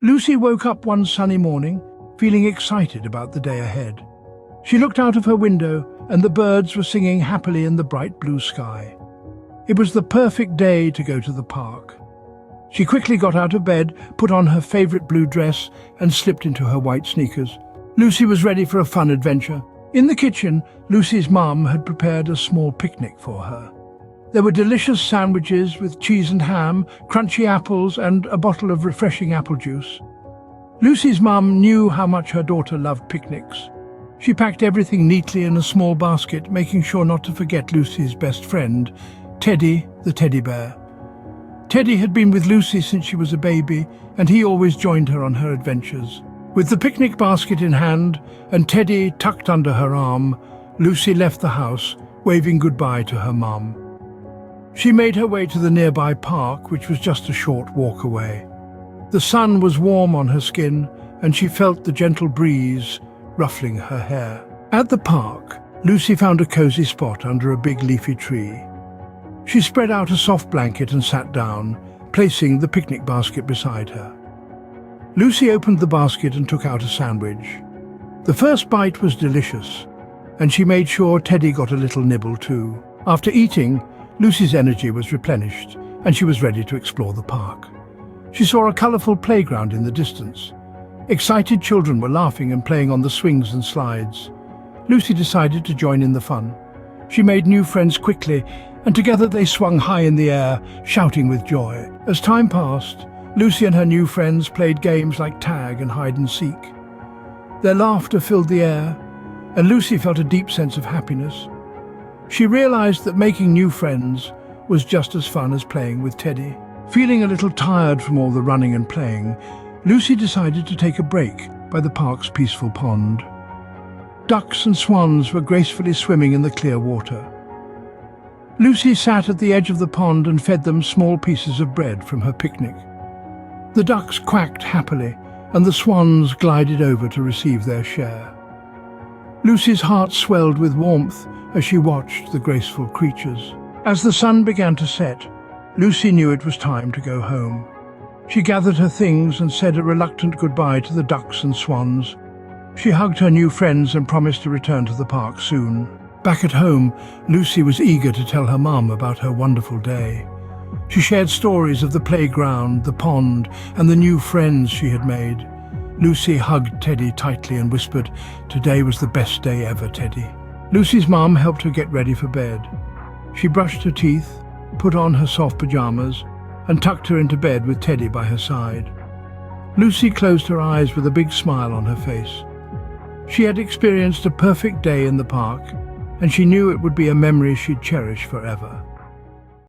Lucy woke up one sunny morning, feeling excited about the day ahead. She looked out of her window, and the birds were singing happily in the bright blue sky. It was the perfect day to go to the park. She quickly got out of bed, put on her favorite blue dress, and slipped into her white sneakers. Lucy was ready for a fun adventure. In the kitchen, Lucy's mum had prepared a small picnic for her. There were delicious sandwiches with cheese and ham, crunchy apples, and a bottle of refreshing apple juice. Lucy's mum knew how much her daughter loved picnics. She packed everything neatly in a small basket, making sure not to forget Lucy's best friend, Teddy the teddy bear. Teddy had been with Lucy since she was a baby, and he always joined her on her adventures. With the picnic basket in hand and Teddy tucked under her arm, Lucy left the house, waving goodbye to her mum. She made her way to the nearby park, which was just a short walk away. The sun was warm on her skin, and she felt the gentle breeze ruffling her hair. At the park, Lucy found a cozy spot under a big leafy tree. She spread out a soft blanket and sat down, placing the picnic basket beside her. Lucy opened the basket and took out a sandwich. The first bite was delicious, and she made sure Teddy got a little nibble too. After eating, Lucy's energy was replenished, and she was ready to explore the park. She saw a colourful playground in the distance. Excited children were laughing and playing on the swings and slides. Lucy decided to join in the fun. She made new friends quickly, and together they swung high in the air, shouting with joy. As time passed, Lucy and her new friends played games like tag and hide and seek. Their laughter filled the air, and Lucy felt a deep sense of happiness. She realized that making new friends was just as fun as playing with Teddy. Feeling a little tired from all the running and playing, Lucy decided to take a break by the park's peaceful pond. Ducks and swans were gracefully swimming in the clear water. Lucy sat at the edge of the pond and fed them small pieces of bread from her picnic. The ducks quacked happily, and the swans glided over to receive their share. Lucy's heart swelled with warmth as she watched the graceful creatures. As the sun began to set, Lucy knew it was time to go home. She gathered her things and said a reluctant goodbye to the ducks and swans. She hugged her new friends and promised to return to the park soon. Back at home, Lucy was eager to tell her mum about her wonderful day. She shared stories of the playground, the pond, and the new friends she had made. Lucy hugged Teddy tightly and whispered, "Today was the best day ever, Teddy." Lucy's mum helped her get ready for bed. She brushed her teeth, put on her soft pajamas, and tucked her into bed with Teddy by her side. Lucy closed her eyes with a big smile on her face. She had experienced a perfect day in the park, and she knew it would be a memory she'd cherish forever.